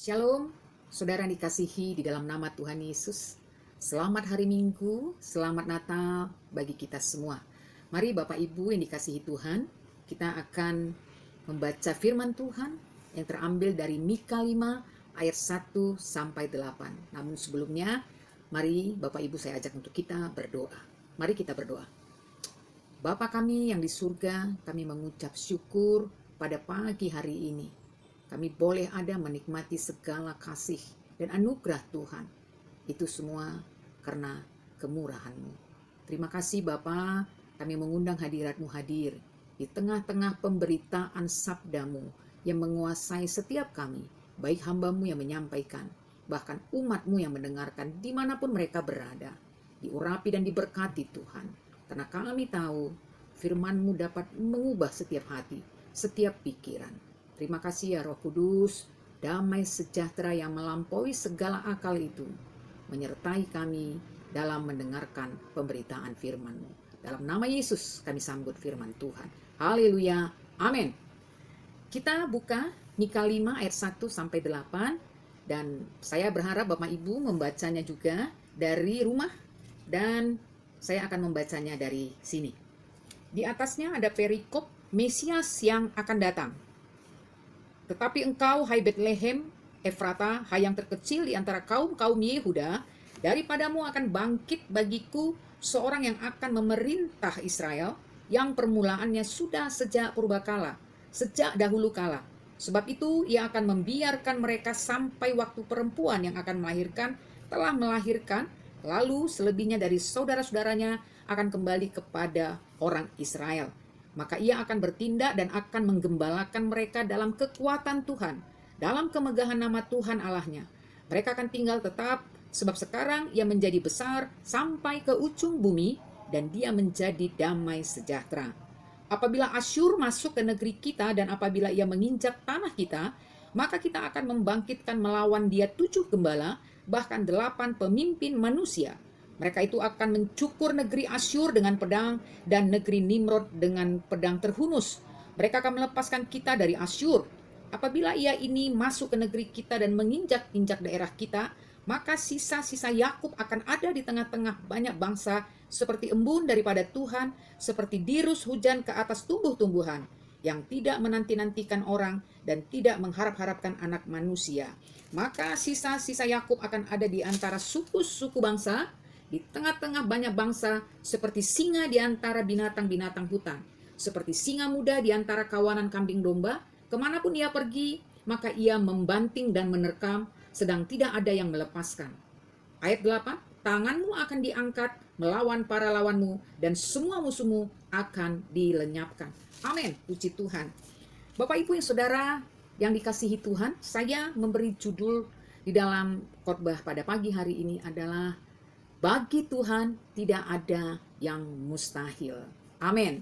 Shalom, saudara yang dikasihi di dalam nama Tuhan Yesus. Selamat hari Minggu, selamat Natal bagi kita semua. Mari Bapak Ibu yang dikasihi Tuhan, kita akan membaca firman Tuhan yang terambil dari Mika 5 ayat 1 sampai 8. Namun sebelumnya, mari Bapak Ibu saya ajak untuk kita berdoa. Mari kita berdoa. Bapa kami yang di surga, kami mengucap syukur pada pagi hari ini. Kami boleh ada menikmati segala kasih dan anugerah Tuhan. Itu semua karena kemurahan-Mu. Terima kasih Bapa, kami mengundang hadirat-Mu hadir di tengah-tengah pemberitaan sabda-Mu yang menguasai setiap kami, baik hamba-Mu yang menyampaikan, bahkan umat-Mu yang mendengarkan dimanapun mereka berada. Diurapi dan diberkati Tuhan, karena kami tahu firman-Mu dapat mengubah setiap hati, setiap pikiran. Terima kasih ya Roh Kudus, damai sejahtera yang melampaui segala akal itu menyertai kami dalam mendengarkan pemberitaan firman-Mu. Dalam nama Yesus kami sambut firman Tuhan. Haleluya, amin. Kita buka Mika 5 ayat 1 sampai 8 dan saya berharap Bapak Ibu membacanya juga dari rumah dan saya akan membacanya dari sini. Di atasnya ada perikop Mesias yang akan datang. Tetapi engkau, hai Betlehem, Efrata, hai yang terkecil di antara kaum-kaum Yehuda, daripadamu akan bangkit bagiku seorang yang akan memerintah Israel, yang permulaannya sudah sejak purbakala, sejak dahulu kala. Sebab itu ia akan membiarkan mereka sampai waktu perempuan yang akan melahirkan telah melahirkan, lalu selebihnya dari saudara-saudaranya akan kembali kepada orang Israel. Maka ia akan bertindak dan akan menggembalakan mereka dalam kekuatan Tuhan, dalam kemegahan nama Tuhan Allahnya. Mereka akan tinggal tetap, sebab sekarang ia menjadi besar sampai ke ujung bumi, dan dia menjadi damai sejahtera. Apabila Asyur masuk ke negeri kita, dan apabila ia menginjak tanah kita, maka kita akan membangkitkan melawan dia 7 gembala, bahkan 8 pemimpin manusia. Mereka itu akan mencukur negeri Asyur dengan pedang dan negeri Nimrod dengan pedang terhunus. Mereka akan melepaskan kita dari Asyur. Apabila ia ini masuk ke negeri kita dan menginjak-injak daerah kita, maka sisa-sisa Yakub akan ada di tengah-tengah banyak bangsa seperti embun daripada Tuhan, seperti dirus hujan ke atas tumbuh-tumbuhan, yang tidak menanti-nantikan orang dan tidak mengharap-harapkan anak manusia. Maka sisa-sisa Yakub akan ada di antara suku-suku bangsa, di tengah-tengah banyak bangsa, seperti singa di antara binatang-binatang hutan, seperti singa muda di antara kawanan kambing domba. Kemanapun ia pergi, maka ia membanting dan menerkam, sedang tidak ada yang melepaskan. Ayat 8, tanganmu akan diangkat melawan para lawanmu, dan semua musuhmu akan dilenyapkan. Amin, puji Tuhan. Bapak Ibu yang saudara yang dikasihi Tuhan, saya memberi judul di dalam khotbah pada pagi hari ini adalah bagi Tuhan tidak ada yang mustahil. Amin.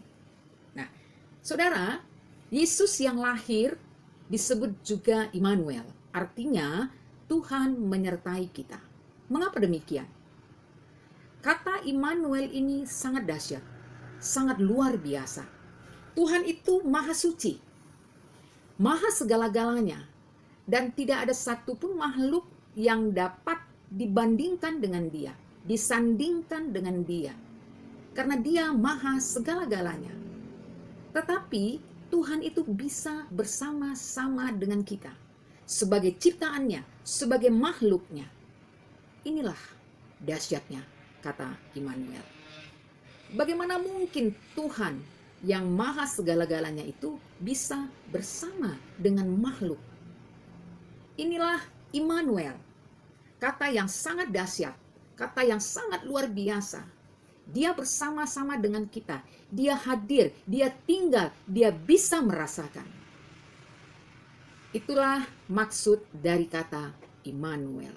Nah, saudara, Yesus yang lahir disebut juga Immanuel. Artinya Tuhan menyertai kita. Mengapa demikian? Kata Immanuel ini sangat dahsyat, sangat luar biasa. Tuhan itu maha suci, maha segala-galanya, dan tidak ada satupun makhluk yang dapat dibandingkan dengan dia, disandingkan dengan dia, karena dia maha segala-galanya. Tetapi Tuhan itu bisa bersama-sama dengan kita sebagai ciptaannya, sebagai makhluknya. Inilah dahsyatnya kata Immanuel. Bagaimana mungkin Tuhan yang maha segala-galanya itu bisa bersama dengan makhluk? Inilah Immanuel, kata yang sangat dahsyat, kata yang sangat luar biasa. Dia bersama-sama dengan kita. Dia hadir, dia tinggal, dia bisa merasakan. Itulah maksud dari kata Immanuel.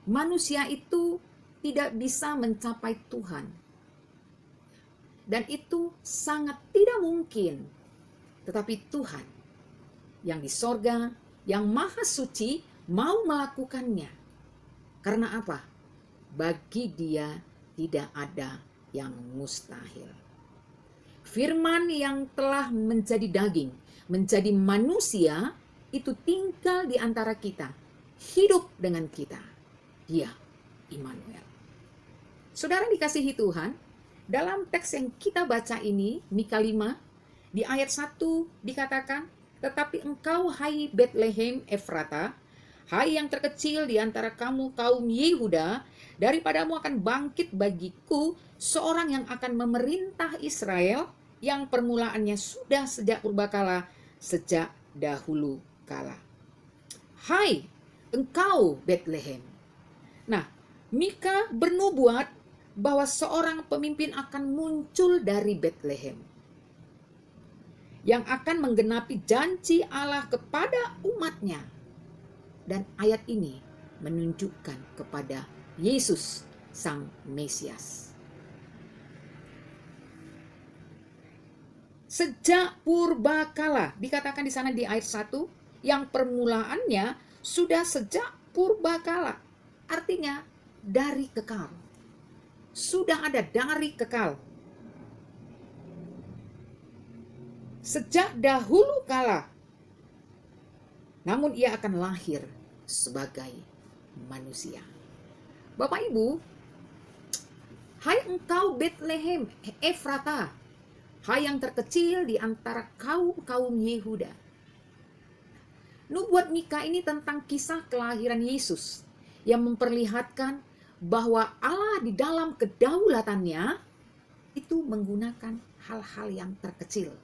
Manusia itu tidak bisa mencapai Tuhan. Dan itu sangat tidak mungkin. Tetapi Tuhan yang di sorga, yang maha suci, mau melakukannya. Karena apa? Bagi dia tidak ada yang mustahil. Firman yang telah menjadi daging, menjadi manusia, itu tinggal di antara kita, hidup dengan kita. Dia Immanuel. Saudara dikasihi Tuhan, dalam teks yang kita baca ini, Mika 5, di ayat 1 dikatakan, tetapi engkau hai Betlehem Efrata, hai yang terkecil di antara kamu kaum Yehuda, daripadamu akan bangkit bagiku seorang yang akan memerintah Israel, yang permulaannya sudah sejak purbakala, sejak dahulu kala. Hai engkau Betlehem. Nah, Mika bernubuat bahwa seorang pemimpin akan muncul dari Betlehem yang akan menggenapi janji Allah kepada umatnya. Dan ayat ini menunjukkan kepada Yesus Sang Mesias. Sejak purbakala, dikatakan di sana di ayat 1, yang permulaannya sudah sejak purbakala. Artinya dari kekal. Sudah ada dari kekal. Sejak dahulu kala. Namun ia akan lahir sebagai manusia. Bapak Ibu, hai engkau Betlehem Efrata, hai yang terkecil di antara kaum Yehuda. Nubuat Mika ini tentang kisah kelahiran Yesus yang memperlihatkan bahwa Allah di dalam kedaulatannya itu menggunakan hal-hal yang terkecil.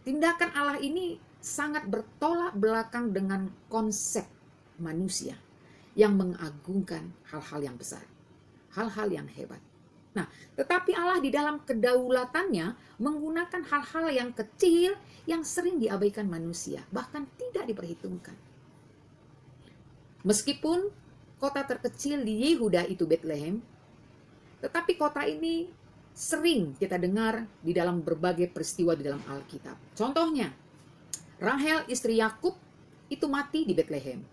Tindakan Allah ini sangat bertolak belakang dengan konsep manusia yang mengagungkan hal-hal yang besar, hal-hal yang hebat. Nah, tetapi Allah di dalam kedaulatannya menggunakan hal-hal yang kecil yang sering diabaikan manusia, bahkan tidak diperhitungkan. Meskipun kota terkecil di Yehuda itu Betlehem, tetapi kota ini sering kita dengar di dalam berbagai peristiwa di dalam Alkitab. Contohnya, Rahel istri Yakub itu mati di Betlehem.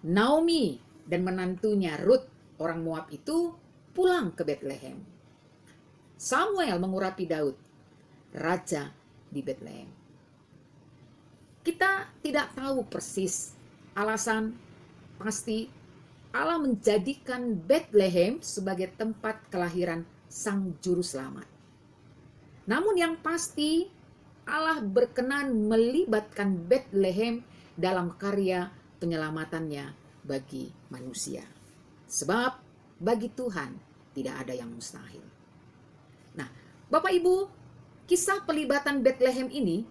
Naomi dan menantunya Ruth orang Moab itu pulang ke Betlehem. Samuel mengurapi Daud, raja di Betlehem. Kita tidak tahu persis alasan pasti Allah menjadikan Betlehem sebagai tempat kelahiran Sang Juru Selamat. Namun yang pasti Allah berkenan melibatkan Betlehem dalam karya penyelamatannya bagi manusia. Sebab bagi Tuhan tidak ada yang mustahil. Nah, Bapak Ibu, kisah pelibatan Betlehem ini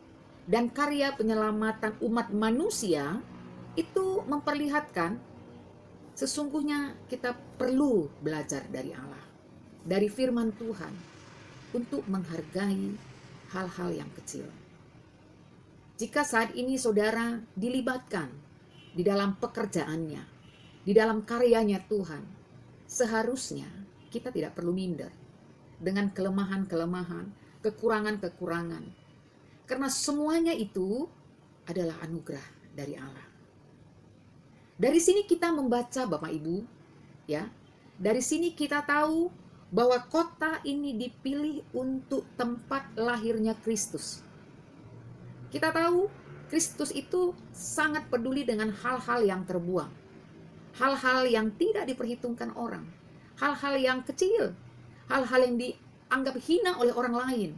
dan karya penyelamatan umat manusia itu memperlihatkan sesungguhnya kita perlu belajar dari Allah, dari firman Tuhan, untuk menghargai hal-hal yang kecil. Jika saat ini saudara dilibatkan di dalam pekerjaannya, di dalam karyanya Tuhan, seharusnya kita tidak perlu minder dengan kelemahan-kelemahan, kekurangan-kekurangan. Karena semuanya itu adalah anugerah dari Allah. Dari sini kita membaca Bapak Ibu, ya. Dari sini kita tahu bahwa kota ini dipilih untuk tempat lahirnya Kristus. Kita tahu Kristus itu sangat peduli dengan hal-hal yang terbuang, hal-hal yang tidak diperhitungkan orang, hal-hal yang kecil, hal-hal yang dianggap hina oleh orang lain.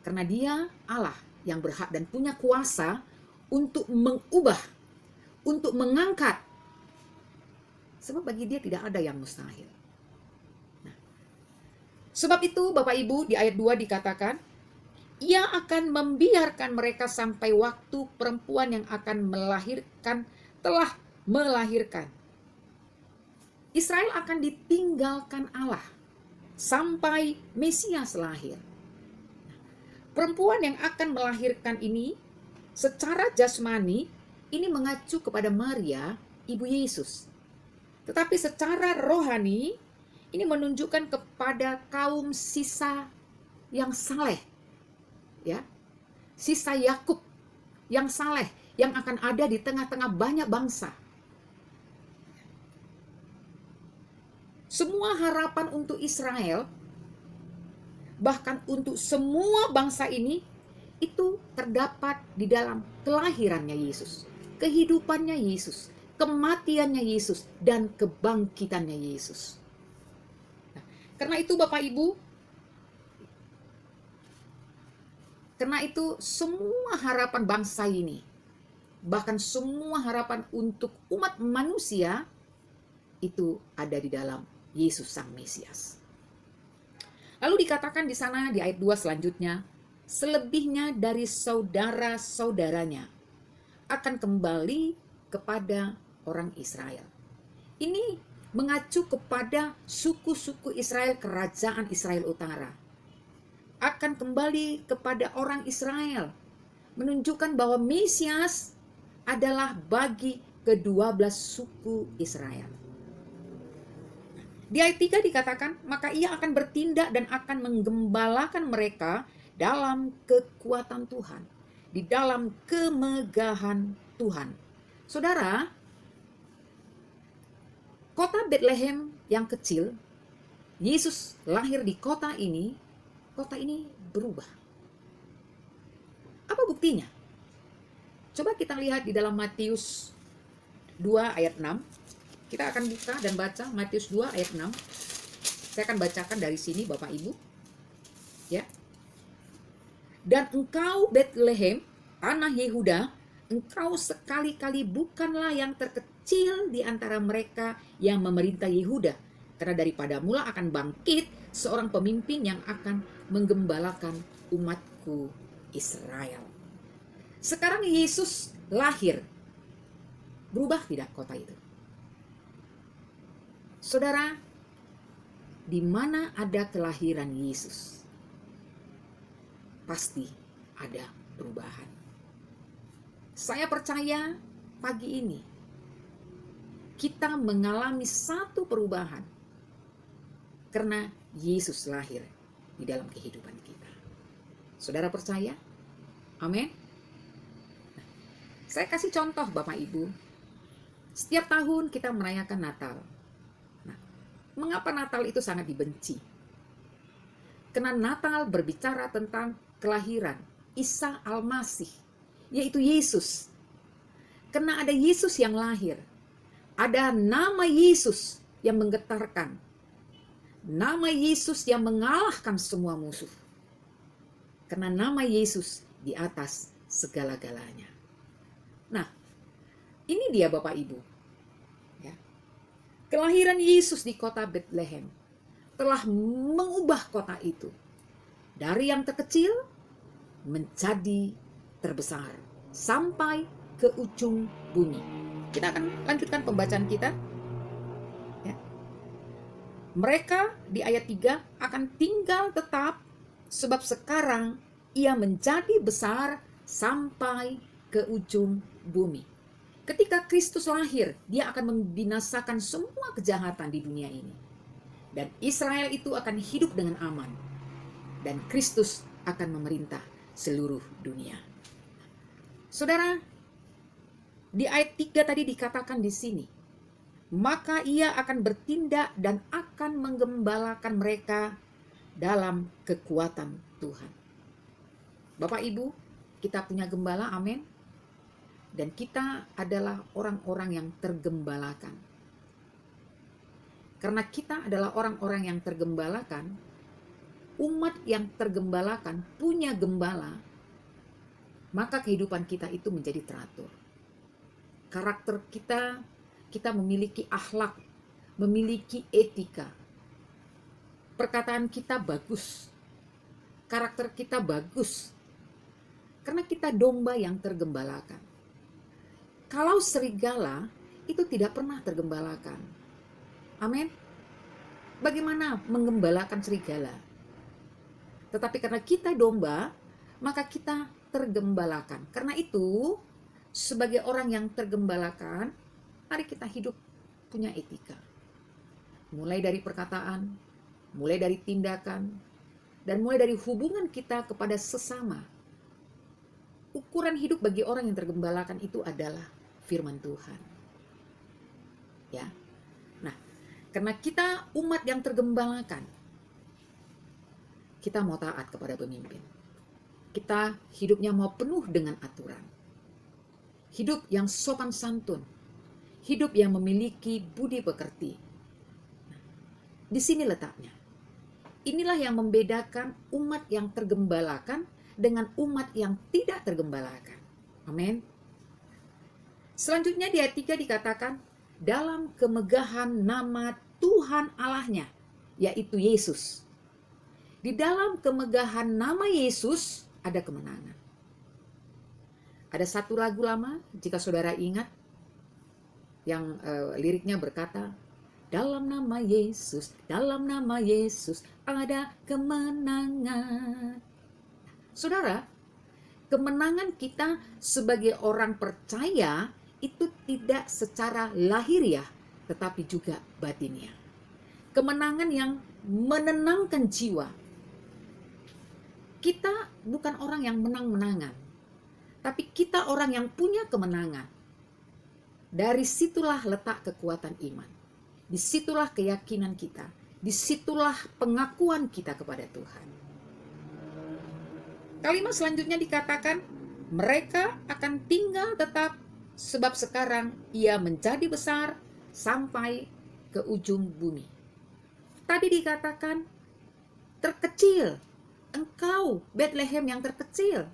Karena Dia Allah yang berhak dan punya kuasa untuk mengubah, untuk mengangkat. Sebab bagi Dia tidak ada yang mustahil. Nah, sebab itu Bapak Ibu di ayat 2 dikatakan, Ia akan membiarkan mereka sampai waktu perempuan yang akan melahirkan telah melahirkan. Israel akan ditinggalkan Allah sampai Mesias lahir. Perempuan yang akan melahirkan ini secara jasmani ini mengacu kepada Maria, ibu Yesus. Tetapi secara rohani ini menunjukkan kepada kaum sisa yang saleh. Ya. Sisa Yakub yang saleh yang akan ada di tengah-tengah banyak bangsa. Semua harapan untuk Israel, bahkan untuk semua bangsa ini itu terdapat di dalam kelahirannya Yesus, kehidupannya Yesus, kematiannya Yesus, dan kebangkitannya Yesus. Nah, karena itu Bapak Ibu, karena itu semua harapan bangsa ini, bahkan semua harapan untuk umat manusia itu ada di dalam Yesus Sang Mesias. Lalu dikatakan di sana di ayat 2 selanjutnya, selebihnya dari saudara-saudaranya akan kembali kepada orang Israel. Ini mengacu kepada suku-suku Israel, kerajaan Israel Utara. Akan kembali kepada orang Israel, menunjukkan bahwa Mesias adalah bagi ke-12 suku Israel. Di ayat 3 dikatakan, maka ia akan bertindak dan akan menggembalakan mereka dalam kekuatan Tuhan, di dalam kemegahan Tuhan. Saudara, kota Bethlehem yang kecil, Yesus lahir di kota ini berubah. Apa buktinya? Coba kita lihat di dalam Matius 2 ayat 6. Kita akan buka dan baca Matius 2 ayat 6. Saya akan bacakan dari sini Bapak Ibu. Ya. Dan engkau Bethlehem, tanah Yehuda, engkau sekali-kali bukanlah yang terkecil di antara mereka yang memerintah Yehuda. Karena daripada mula akan bangkit seorang pemimpin yang akan menggembalakan umatku Israel. Sekarang Yesus lahir. Berubah tidak kota itu? Saudara, di mana ada kelahiran Yesus, pasti ada perubahan. Saya percaya pagi ini kita mengalami satu perubahan karena Yesus lahir di dalam kehidupan kita. Saudara percaya? Amin. Nah, saya kasih contoh Bapak Ibu. Setiap tahun kita merayakan Natal. Mengapa Natal itu sangat dibenci? Karena Natal berbicara tentang kelahiran Isa Al-Masih, yaitu Yesus. Karena ada Yesus yang lahir, ada nama Yesus yang menggetarkan, nama Yesus yang mengalahkan semua musuh. Karena nama Yesus di atas segala-galanya. Nah, ini dia Bapak Ibu. Kelahiran Yesus di kota Bethlehem telah mengubah kota itu dari yang terkecil menjadi terbesar sampai ke ujung bumi. Kita akan lanjutkan pembacaan kita. Ya. Mereka di ayat 3 akan tinggal tetap sebab sekarang ia menjadi besar sampai ke ujung bumi. Ketika Kristus lahir, dia akan membinasakan semua kejahatan di dunia ini. Dan Israel itu akan hidup dengan aman. Dan Kristus akan memerintah seluruh dunia. Saudara, di ayat 3 tadi dikatakan di sini, maka ia akan bertindak dan akan menggembalakan mereka dalam kekuatan Tuhan. Bapak Ibu, kita punya gembala, amin. Dan kita adalah orang-orang yang tergembalakan. Karena kita adalah orang-orang yang tergembalakan, umat yang tergembalakan punya gembala, maka kehidupan kita itu menjadi teratur. Karakter kita memiliki akhlak, memiliki etika. Perkataan kita bagus, karakter kita bagus, karena kita domba yang tergembalakan. Kalau serigala itu tidak pernah tergembalakan. Amin. Bagaimana menggembalakan serigala? Tetapi karena kita domba, maka kita tergembalakan. Karena itu, sebagai orang yang tergembalakan, mari kita hidup punya etika. Mulai dari perkataan, mulai dari tindakan, dan mulai dari hubungan kita kepada sesama. Ukuran hidup bagi orang yang tergembalakan itu adalah firman Tuhan. Ya. Nah, karena kita umat yang tergembalakan, kita mau taat kepada pemimpin. kita hidupnya mau penuh dengan aturan. Hidup yang sopan santun, hidup yang memiliki budi pekerti. Di sini letaknya. Inilah yang membedakan umat yang tergembalakan dengan umat yang tidak tergembalakan. Amin. Selanjutnya di ayat 3 dikatakan, dalam kemegahan nama Tuhan Allahnya, yaitu Yesus. Di dalam kemegahan nama Yesus ada kemenangan. Ada satu lagu lama, jika saudara ingat, yang liriknya berkata, dalam nama Yesus ada kemenangan. Saudara, kemenangan kita sebagai orang percaya itu tidak secara lahiriah, tetapi juga batiniah. Kemenangan yang menenangkan jiwa. Kita bukan orang yang menang-menangan, tapi kita orang yang punya kemenangan. Dari situlah letak kekuatan iman. Disitulah keyakinan kita. Disitulah pengakuan kita kepada Tuhan. Kalimat selanjutnya dikatakan, mereka akan tinggal tetap sebab sekarang ia menjadi besar sampai ke ujung bumi. Tadi dikatakan terkecil, engkau Bethlehem yang terkecil.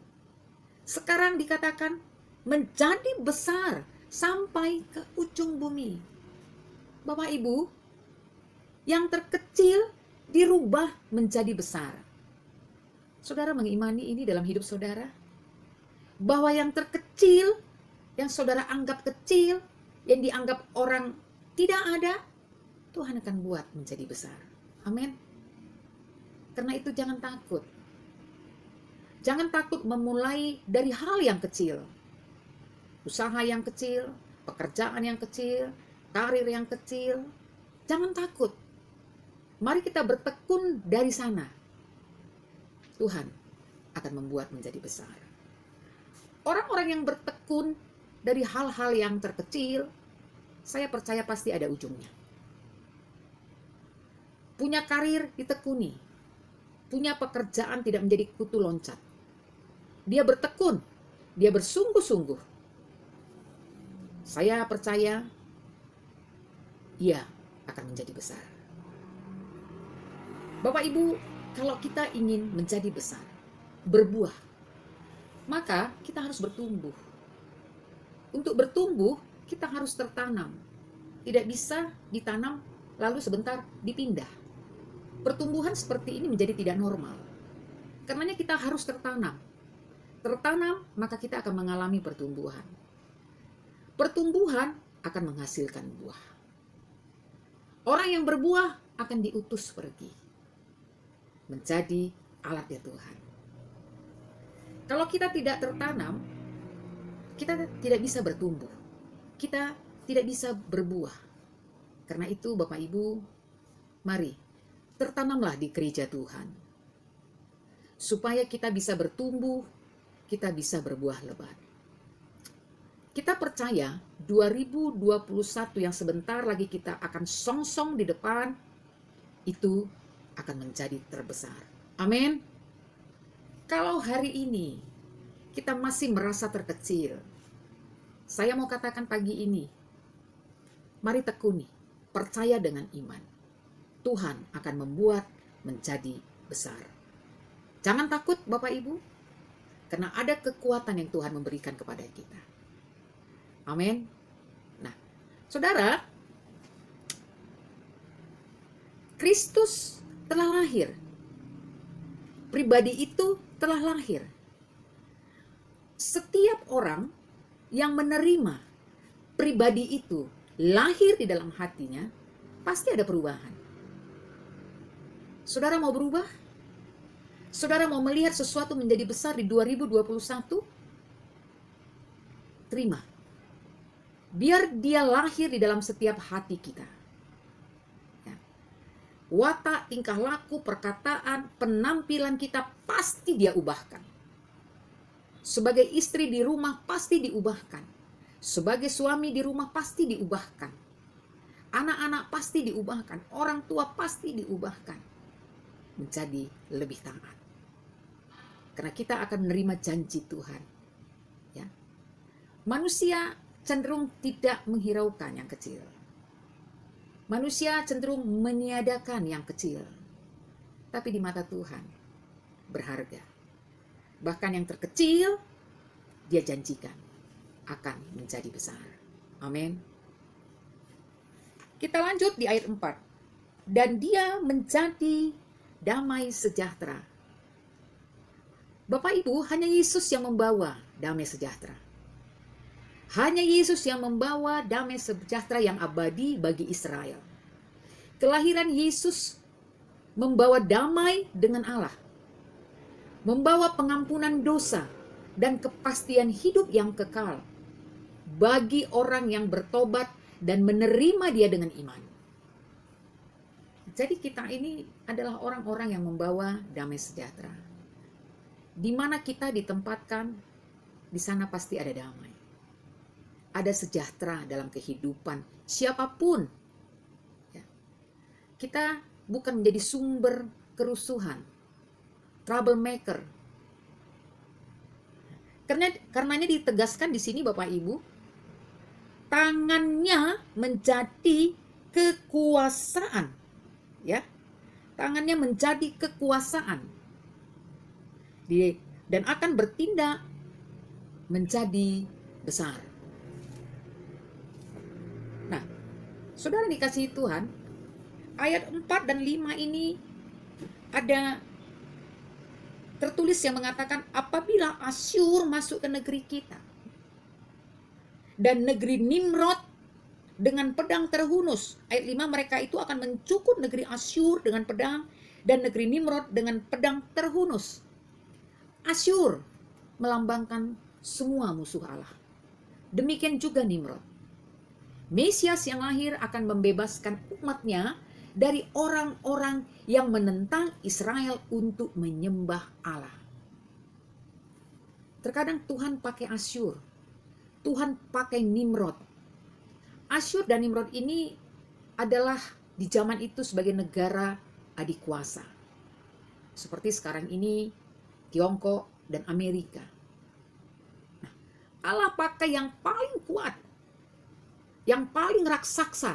Sekarang dikatakan menjadi besar sampai ke ujung bumi. Bapak Ibu, yang terkecil dirubah menjadi besar. Saudara mengimani ini dalam hidup saudara? Bahwa yang terkecil, yang saudara anggap kecil, yang dianggap orang tidak ada, Tuhan akan buat menjadi besar. Amin. Karena itu jangan takut. Jangan takut memulai dari hal yang kecil. Usaha yang kecil, pekerjaan yang kecil, karir yang kecil. Jangan takut. Mari kita bertekun dari sana. Tuhan akan membuat menjadi besar. Orang-orang yang bertekun dari hal-hal yang terkecil, saya percaya pasti ada ujungnya. Punya karir ditekuni. Punya pekerjaan tidak menjadi kutu loncat. Dia bertekun. Dia bersungguh-sungguh. Saya percaya ia akan menjadi besar. Bapak Ibu, kalau kita ingin menjadi besar, berbuah, maka kita harus bertumbuh. Untuk bertumbuh, kita harus tertanam. Tidak bisa ditanam lalu sebentar dipindah. Pertumbuhan seperti ini menjadi tidak normal. Karenanya kita harus tertanam. Tertanam, maka kita akan mengalami pertumbuhan. Pertumbuhan akan menghasilkan buah. Orang yang berbuah akan diutus pergi menjadi alatnya Tuhan. Kalau kita tidak tertanam, kita tidak bisa bertumbuh. Kita tidak bisa berbuah. Karena itu Bapak Ibu, mari tertanamlah di gereja Tuhan. Supaya kita bisa bertumbuh, kita bisa berbuah lebat. Kita percaya 2021 yang sebentar lagi kita akan songsong di depan, itu akan menjadi terbesar. Amin. Kalau hari ini kita masih merasa terkecil, saya mau katakan pagi ini, mari tekuni, percaya dengan iman. Tuhan akan membuat menjadi besar. Jangan takut Bapak Ibu, karena ada kekuatan yang Tuhan memberikan kepada kita. Amin. Nah, saudara, Kristus telah lahir. Pribadi itu telah lahir. Setiap orang yang menerima pribadi itu lahir di dalam hatinya, pasti ada perubahan. Saudara mau berubah? Saudara mau melihat sesuatu menjadi besar di 2021? Terima. Biar dia lahir di dalam setiap hati kita. Ya. Watak, tingkah laku, perkataan, penampilan kita pasti dia ubahkan. Sebagai istri di rumah pasti diubahkan. Sebagai suami di rumah pasti diubahkan. Anak-anak pasti diubahkan. Orang tua pasti diubahkan. Menjadi lebih taat. Karena kita akan menerima janji Tuhan. Ya. Manusia cenderung tidak menghiraukan yang kecil. Manusia cenderung meniadakan yang kecil. Tapi di mata Tuhan berharga. Bahkan yang terkecil Dia janjikan akan menjadi besar. Amin. Kita lanjut di ayat 4. Dan Dia menjadi damai sejahtera. Bapak Ibu, hanya Yesus yang membawa damai sejahtera. Hanya Yesus yang membawa damai sejahtera yang abadi bagi Israel. Kelahiran Yesus membawa damai dengan Allah. Membawa pengampunan dosa dan kepastian hidup yang kekal bagi orang yang bertobat dan menerima Dia dengan iman. Jadi kita ini adalah orang-orang yang membawa damai sejahtera. Di mana kita ditempatkan, di sana pasti ada damai. Ada sejahtera dalam kehidupan siapapun. Ya. Kita bukan menjadi sumber kerusuhan, troublemaker. Karenanya ditegaskan di sini Bapak Ibu, tangannya menjadi kekuasaan. Ya, tangannya menjadi kekuasaan. Dan akan bertindak menjadi besar. Nah, saudara dikasihi Tuhan, ayat 4 dan 5 ini ada tertulis yang mengatakan apabila Asyur masuk ke negeri kita dan negeri Nimrod dengan pedang terhunus. Ayat 5, mereka itu akan mencukur negeri Asyur dengan pedang dan negeri Nimrod dengan pedang terhunus. Asyur melambangkan semua musuh Allah. Demikian juga Nimrod. Mesias yang lahir akan membebaskan umatnya dari orang-orang yang menentang Israel untuk menyembah Allah. Terkadang Tuhan pakai Asyur, Tuhan pakai Nimrod. Asyur dan Nimrod ini adalah di zaman itu sebagai negara adik kuasa. Seperti sekarang ini Tiongkok dan Amerika. Nah, Allah pakai yang paling kuat, yang paling raksasa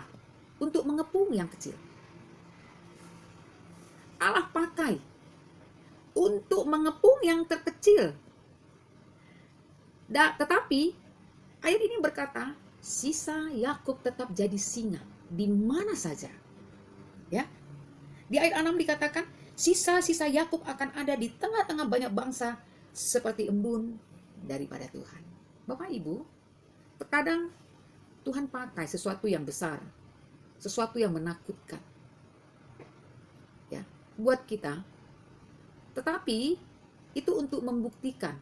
untuk mengepung yang kecil. Allah pakai untuk mengepung yang terkecil. Tetapi ayat ini berkata, sisa Yakub tetap jadi singa di mana saja. Ya. Di ayat 6 dikatakan, sisa-sisa Yakub akan ada di tengah-tengah banyak bangsa seperti embun daripada Tuhan. Bapak Ibu, terkadang Tuhan pakai sesuatu yang besar, sesuatu yang menakutkan. Ya, buat kita. Tetapi itu untuk membuktikan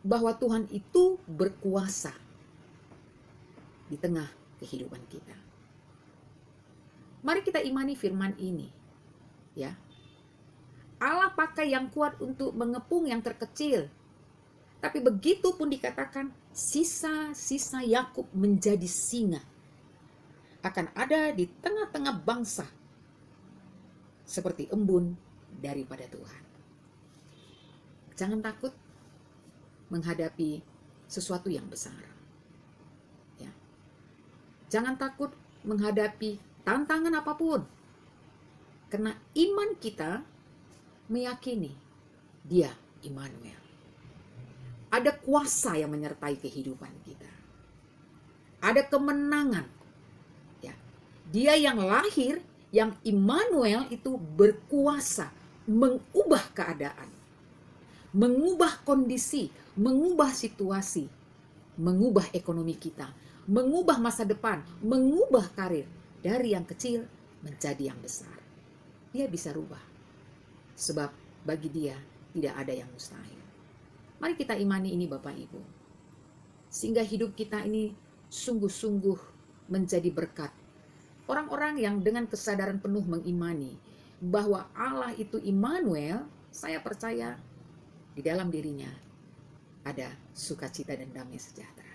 bahwa Tuhan itu berkuasa di tengah kehidupan kita. Mari kita imani firman ini. Ya. Allah pakai yang kuat untuk mengepung yang terkecil. Tapi begitu pun dikatakan sisa-sisa Yakub menjadi singa. Akan ada di tengah-tengah bangsa seperti embun daripada Tuhan. Jangan takut menghadapi sesuatu yang besar. Ya. Jangan takut menghadapi tantangan apapun. Karena iman kita meyakini Dia Immanuel. Ada kuasa yang menyertai kehidupan kita. Ada kemenangan. Ya. Dia yang lahir, yang Immanuel itu berkuasa mengubah keadaan, mengubah kondisi, mengubah situasi, mengubah ekonomi kita, mengubah masa depan, mengubah karir dari yang kecil menjadi yang besar. Dia bisa rubah. Sebab bagi Dia tidak ada yang mustahil. Mari kita imani ini Bapak Ibu. Sehingga hidup kita ini sungguh-sungguh menjadi berkat. Orang-orang yang dengan kesadaran penuh mengimani bahwa Allah itu Immanuel, saya percaya di dalam dirinya ada sukacita dan damai sejahtera.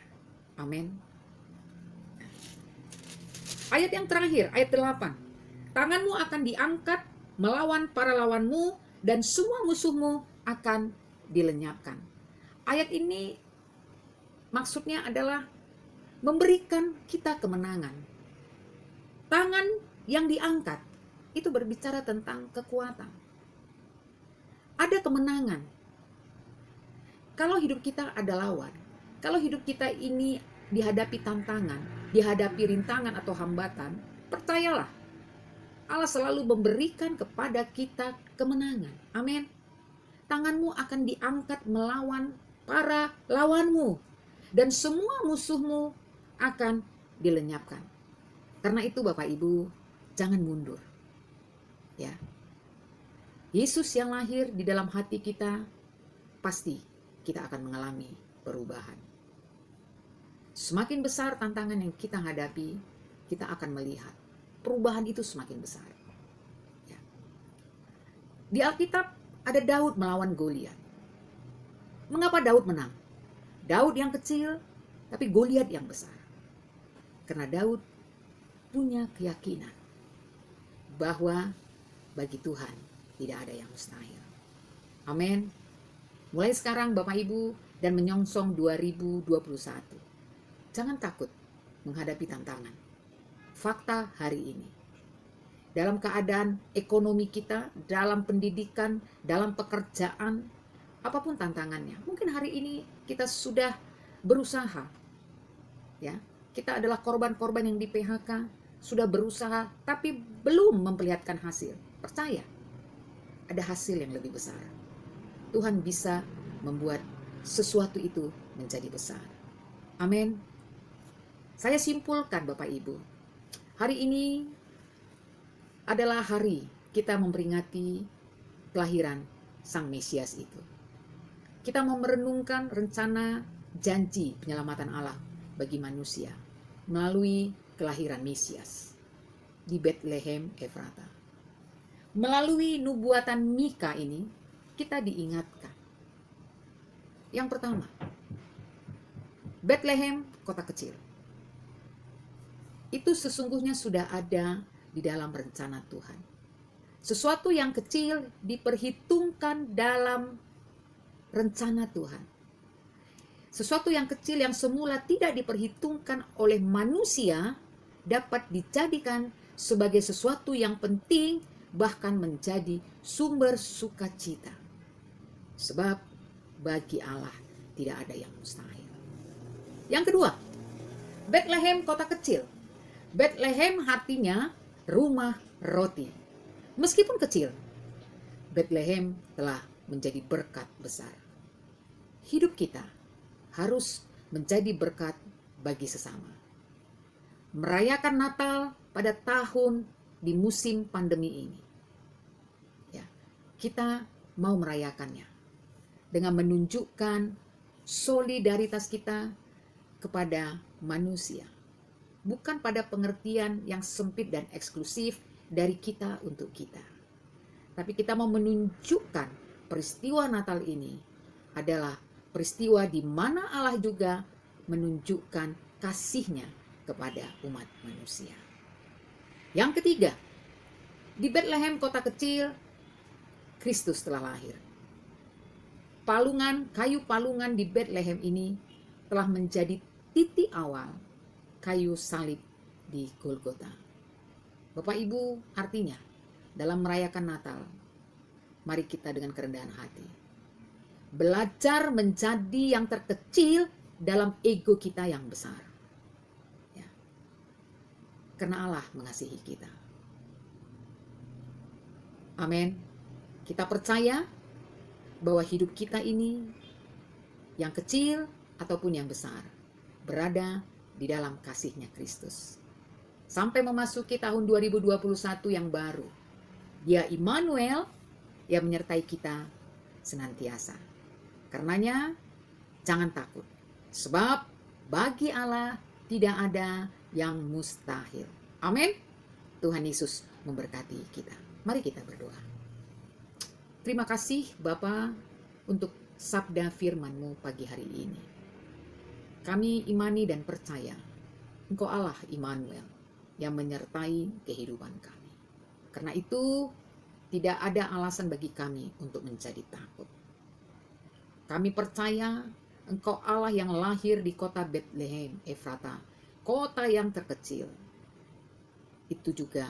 Amin. Ayat yang terakhir, ayat 8. Tanganmu akan diangkat melawan para lawanmu dan semua musuhmu akan dilenyapkan. Ayat ini maksudnya adalah memberikan kita kemenangan. Tangan yang diangkat itu berbicara tentang kekuatan. Ada kemenangan. Kalau hidup kita ada lawan, kalau hidup kita ini dihadapi tantangan, dihadapi rintangan atau hambatan, percayalah, Allah selalu memberikan kepada kita kemenangan. Amin. Tanganmu akan diangkat melawan para lawanmu, dan semua musuhmu akan dilenyapkan. Karena itu Bapak Ibu, jangan mundur. Ya. Yesus yang lahir di dalam hati kita, pasti kita akan mengalami perubahan. Semakin besar tantangan yang kita hadapi, kita akan melihat perubahan itu semakin besar. Ya. Di Alkitab ada Daud melawan Goliat. Mengapa Daud menang? Daud yang kecil, tapi Goliat yang besar. Karena Daud punya keyakinan bahwa bagi Tuhan tidak ada yang mustahil. Amin. Mulai sekarang Bapak Ibu dan menyongsong 2021. Jangan takut menghadapi tantangan. Fakta hari ini, dalam keadaan ekonomi kita, dalam pendidikan, dalam pekerjaan, apapun tantangannya, mungkin hari ini kita sudah berusaha, ya, kita adalah korban-korban yang di PHK, sudah berusaha tapi belum memperlihatkan hasil. Percaya, ada hasil yang lebih besar. Tuhan bisa membuat sesuatu itu menjadi besar. Amin. Saya simpulkan Bapak Ibu, hari ini adalah hari kita memperingati kelahiran Sang Mesias itu. Kita mau merenungkan rencana janji penyelamatan Allah bagi manusia melalui kelahiran Mesias di Bethlehem Efrata. Melalui nubuatan Mika ini, kita diingatkan. Yang pertama, Bethlehem, kota kecil. Itu sesungguhnya sudah ada di dalam rencana Tuhan. Sesuatu yang kecil diperhitungkan dalam rencana Tuhan. Sesuatu yang kecil yang semula tidak diperhitungkan oleh manusia dapat dijadikan sebagai sesuatu yang penting, bahkan menjadi sumber sukacita. Sebab bagi Allah tidak ada yang mustahil. Yang kedua, Bethlehem kota kecil. Bethlehem artinya rumah roti. Meskipun kecil, Bethlehem telah menjadi berkat besar. Hidup kita harus menjadi berkat bagi sesama. Merayakan Natal pada tahun di musim pandemi ini, ya, kita mau merayakannya dengan menunjukkan solidaritas kita kepada manusia, bukan pada pengertian yang sempit dan eksklusif dari kita untuk kita, tapi kita mau menunjukkan peristiwa Natal ini adalah peristiwa di mana Allah juga menunjukkan kasih-Nya kepada umat manusia. Yang ketiga, di Bethlehem kota kecil, Kristus telah lahir. Kayu palungan di Bethlehem ini telah menjadi titik awal kayu salib di Golgota. Bapak Ibu, artinya dalam merayakan Natal, mari kita dengan kerendahan hati belajar menjadi yang terkecil dalam ego kita yang besar, ya. Karena Allah mengasihi kita. Amin. Kita percaya bahwa hidup kita ini, yang kecil ataupun yang besar, berada di dalam kasih-Nya Kristus. Sampai memasuki tahun 2021 yang baru, Dia Immanuel yang menyertai kita senantiasa. Karenanya, jangan takut. Sebab bagi Allah tidak ada yang mustahil. Amin. Tuhan Yesus memberkati kita. Mari kita berdoa. Terima kasih Bapa untuk sabda firman-Mu pagi hari ini. Kami imani dan percaya Engkau Allah Immanuel yang menyertai kehidupan kami. Karena itu tidak ada alasan bagi kami untuk menjadi takut. Kami percaya Engkau Allah yang lahir di kota Bethlehem, Efrata, kota yang terkecil. Itu juga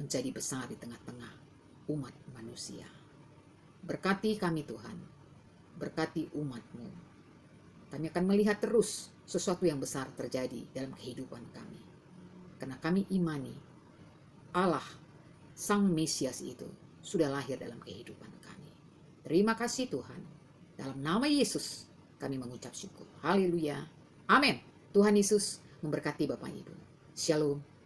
menjadi besar di tengah-tengah umat manusia. Berkati kami Tuhan, berkati umat-Mu. Kami akan melihat terus sesuatu yang besar terjadi dalam kehidupan kami. Karena kami imani Allah, Sang Mesias itu sudah lahir dalam kehidupan kami. Terima kasih Tuhan. Dalam nama Yesus kami mengucap syukur. Haleluya. Amin. Tuhan Yesus memberkati Bapak Ibu. Shalom.